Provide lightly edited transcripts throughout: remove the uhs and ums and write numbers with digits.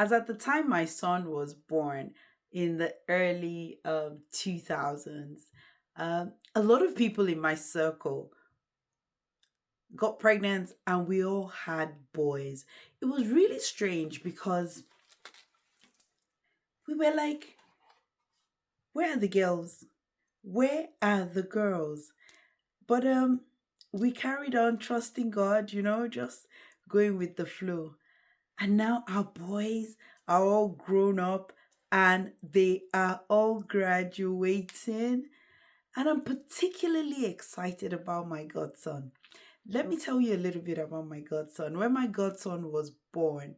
as at the time my son was born in the early 2000s, a lot of people in my circle got pregnant and we all had boys. It was really strange because we were like, where are the girls? Where are the girls? But we carried on trusting God, just going with the flow. And now our boys are all grown up and they are all graduating. And I'm particularly excited about my godson. Let me tell you a little bit about my godson. When my godson was born,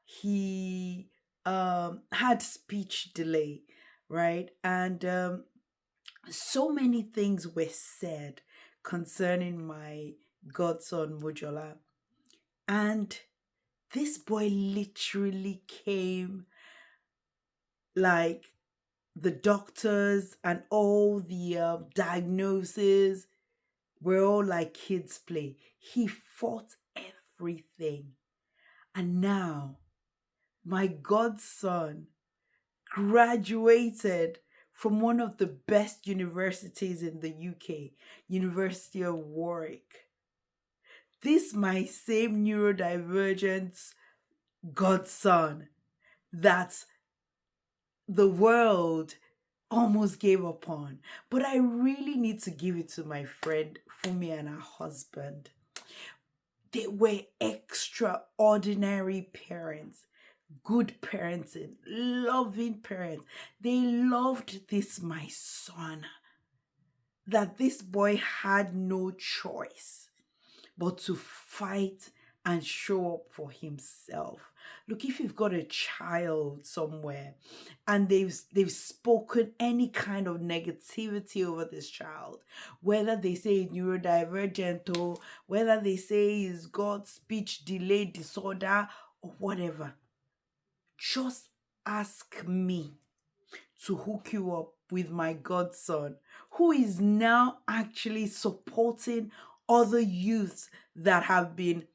he had speech delay, right? And so many things were said concerning my godson Mojola. And this boy literally came like the doctors and all the diagnoses were all like kids play. He fought everything. And now my godson graduated from one of the best universities in the UK, University of Warwick. This my same neurodivergent godson that the world almost gave up on. But I really need to give it to my friend Fumi and her husband. They were extraordinary parents, good parenting, loving parents. They loved this, my son, that this boy had no choice but to fight and show up for himself. Look, if you've got a child somewhere and they've spoken any kind of negativity over this child, whether they say it's neurodivergent or whether they say he's got speech delay disorder or whatever, just ask me to hook you up with my godson, who is now actually supporting other youths that have been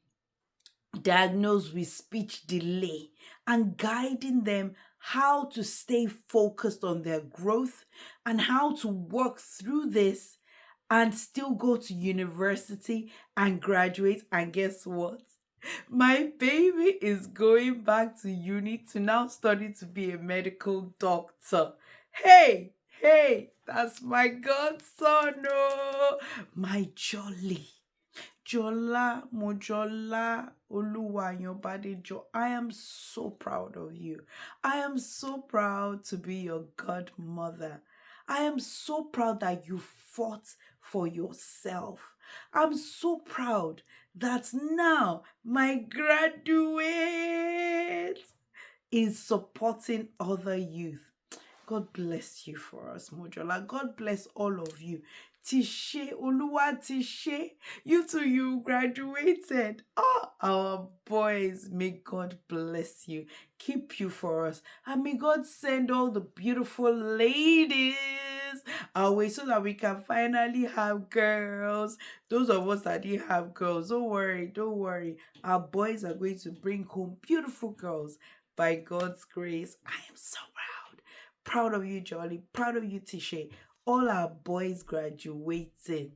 diagnosed with speech delay and guiding them how to stay focused on their growth and how to work through this and still go to university and graduate. And guess what? My baby is going back to uni to now study to be a medical doctor. Hey, hey, that's my godson, oh, my jolly. Jola, Mojola, Oluwayobadejo, I am so proud of you. I am so proud to be your godmother. I am so proud that you fought for yourself. I'm so proud that now my graduate is supporting other youth. God bless you for us, Mojola. God bless all of you. Tishe, Oluwa Tishe, you two, you graduated. Oh, our boys, may God bless you, keep you for us, and may God send all the beautiful ladies our way so that we can finally have girls. Those of us that didn't have girls, don't worry, don't worry. Our boys are going to bring home beautiful girls by God's grace. I am so proud. Proud of you, Jolly. Proud of you, Tishe. All our boys graduating.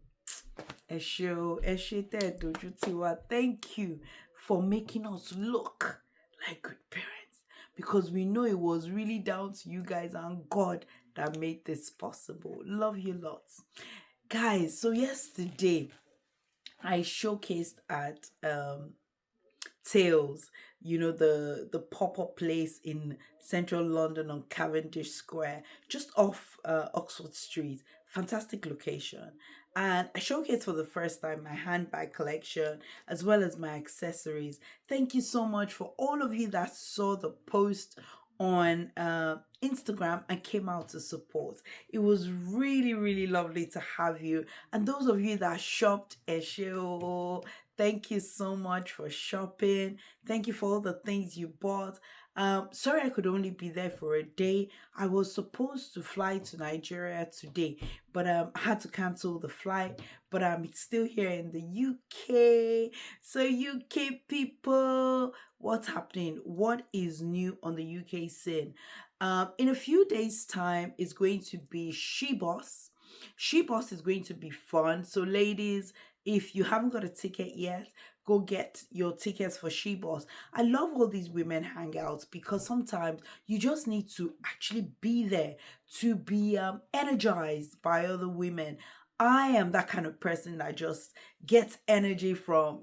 Eshe Doju Tiwa. Thank you for making us look like good parents. Because we know it was really down to you guys and God that made this possible. Love you lots. Guys, so yesterday I showcased at Tales, the pop-up place in central London on Cavendish Square, just off Oxford Street. Fantastic location. And I showcased for the first time my handbag collection as well as my accessories. Thank you so much for all of you that saw the post on Instagram and came out to support. It was really, really lovely to have you. And those of you that shopped Eshio, Thank you so much for shopping. Thank you for all the things you bought. Sorry I could only be there for a day. I was supposed to fly to Nigeria today, but I had to cancel the flight. But I'm still here in the UK. So UK people, what's happening? What is new on the UK scene? In a few days' time, is going to be SheBoss. SheBoss is going to be fun. So, ladies, if you haven't got a ticket yet, go get your tickets for SheBoss. I love all these women hangouts because sometimes you just need to actually be there to be energized by other women. I am that kind of person that just gets energy from,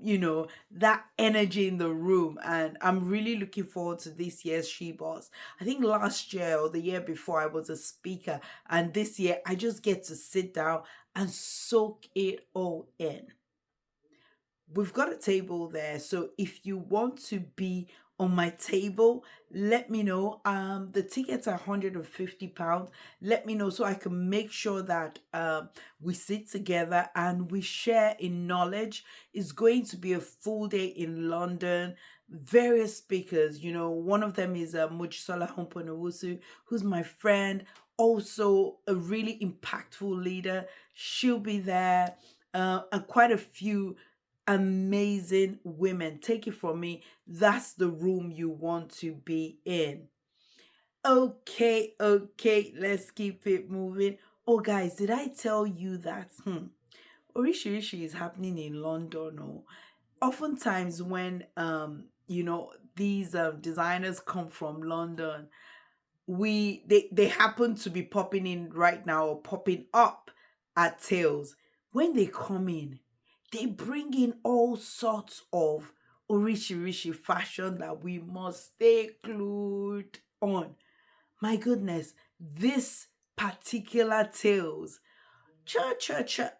that energy in the room. And I'm really looking forward to this year's SheBoss. I think last year or the year before I was a speaker, and this year I just get to sit down and soak it all in. We've got a table there, so if you want to be on my table, let me know. The tickets are £150. Let me know so I can make sure that we sit together and we share in knowledge. It's going to be a full day in London. Various speakers, one of them is Mojisola Homponowusu, who's my friend, also a really impactful leader. She'll be there, and quite a few amazing women. Take it from me, that's the room you want to be in. Okay, okay, let's keep it moving. Oh, guys, did I tell you that Orishirishi is happening in London? Oh, oftentimes when these designers come from London, they happen to be popping in right now or popping up at Tails. When they come in, they bring in all sorts of orishi fashion that we must stay glued on. My goodness, this particular Tails, cha,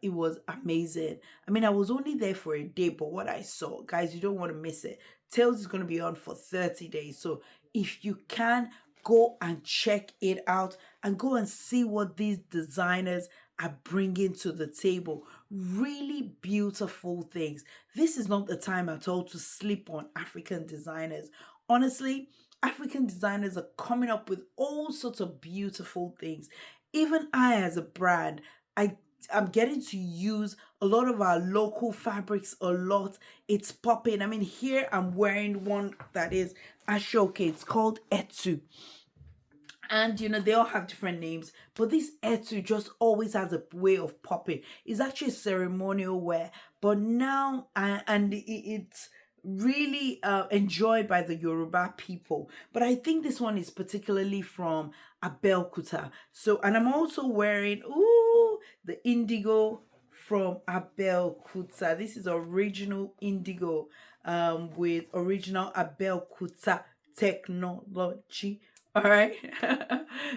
it was amazing. I mean, I was only there for a day, but what I saw, guys, you don't want to miss it. Tails is going to be on for 30 days. So if you can, go and check it out and go and see what these designers are bringing to the table. Really beautiful things. This is not the time at all to sleep on African designers. Honestly, African designers are coming up with all sorts of beautiful things. Even I, as a brand, I I'm getting to use a lot of our local fabrics a lot. It's popping. I mean, here I'm wearing one that is Ashoke. It's called Etu. And they all have different names, but this Etu just always has a way of popping. It's actually ceremonial wear, but now and it's really enjoyed by the Yoruba people. But I think this one is particularly from Abelkuta. So, and I'm also wearing the indigo from Abelkuta. This is original indigo with original Abelkuta technology. All right.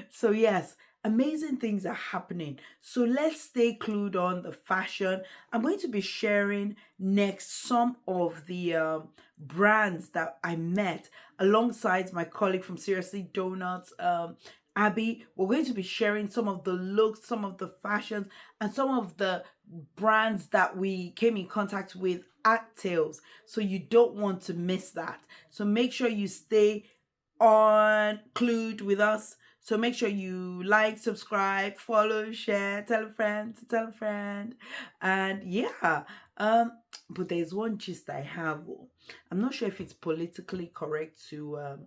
So, yes, amazing things are happening. So, let's stay clued on the fashion. I'm going to be sharing next some of the brands that I met alongside my colleague from Seriously Donuts, Abby. We're going to be sharing some of the looks, some of the fashions, and some of the brands that we came in contact with at Tails. So, you don't want to miss that. So, make sure you stay on clued with us. So make sure you like, subscribe, follow, share, tell a friend, tell a friend. And yeah, but there's one gist I have. I'm not sure if it's politically correct to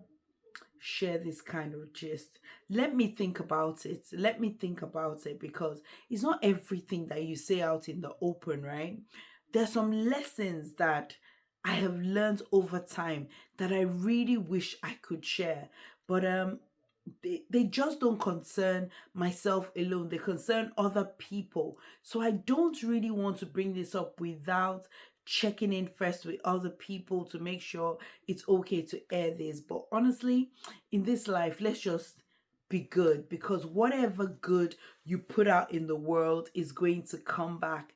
share this kind of gist. Let me think about it. Let me think about it, because it's not everything that you say out in the open, right? There's some lessons that I have learned over time that I really wish I could share. But they just don't concern myself alone. They concern other people. So I don't really want to bring this up without checking in first with other people to make sure it's okay to air this. But honestly, in this life, let's just be good, because whatever good you put out in the world is going to come back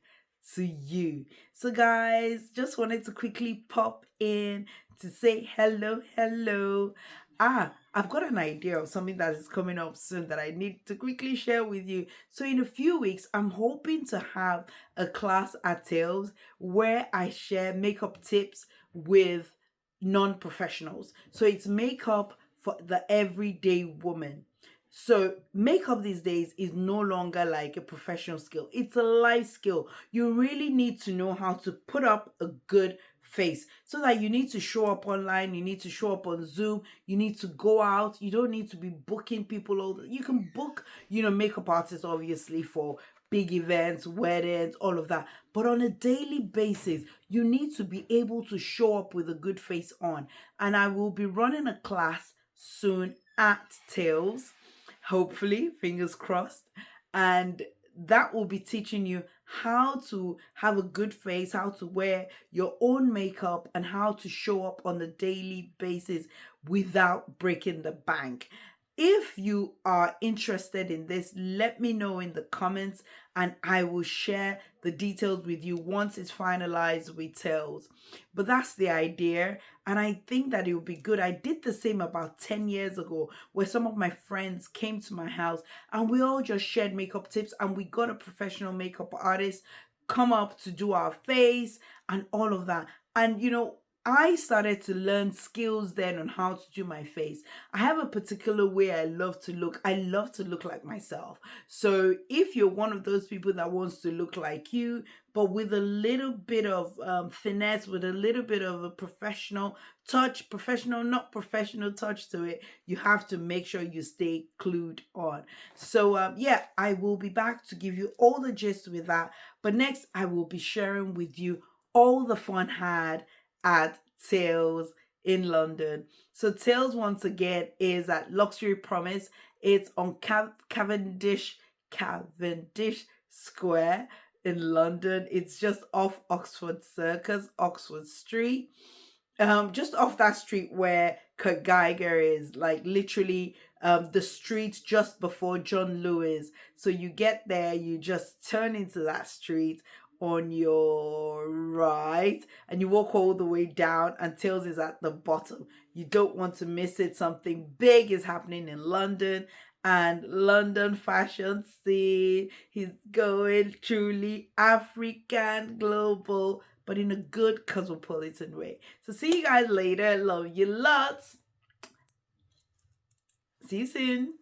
to you. So, guys, just wanted to quickly pop in to say hello, hello. I've got an idea of something that is coming up soon that I need to quickly share with you. So, in a few weeks, I'm hoping to have a class at Tails where I share makeup tips with non professionals. So, it's makeup for the everyday woman. So, makeup these days is no longer like a professional skill, it's a life skill. You really need to know how to put up a good face so that you need to show up online, you need to show up on Zoom, you need to go out. You don't need to be booking people you can book, makeup artists obviously for big events, weddings, all of that. But on a daily basis, you need to be able to show up with a good face on. And I will be running a class soon at Tails, hopefully, fingers crossed. And that will be teaching you how to have a good face, how to wear your own makeup, and how to show up on a daily basis without breaking the bank. If you are interested in this, let me know in the comments and I will share the details with you once it's finalized with Tails. But that's the idea, and I think that it would be good. I did the same about 10 years ago where some of my friends came to my house and we all just shared makeup tips, and we got a professional makeup artist come up to do our face and all of that. And I started to learn skills then on how to do my face. I have a particular way I love to look. I love to look like myself. So if you're one of those people that wants to look like you, but with a little bit of finesse, with a little bit of a professional touch, professional, not professional touch to it, you have to make sure you stay clued on. So, yeah, I will be back to give you all the gist with that. But next, I will be sharing with you all the fun had at Tails in London. So Tails once again is at Luxury Promise. It's on Cavendish Square in London. It's just off Oxford Circus, Oxford Street. Just off that street where Kurt Geiger is, like literally the street just before John Lewis. So you get there, you just turn into that street on your right and you walk all the way down, and Tails is at the bottom. You don't want to miss it. Something big is happening in London, and London fashion scene. He's going truly African, global, but in a good cosmopolitan way. So see you guys later. Love you lots. See you soon.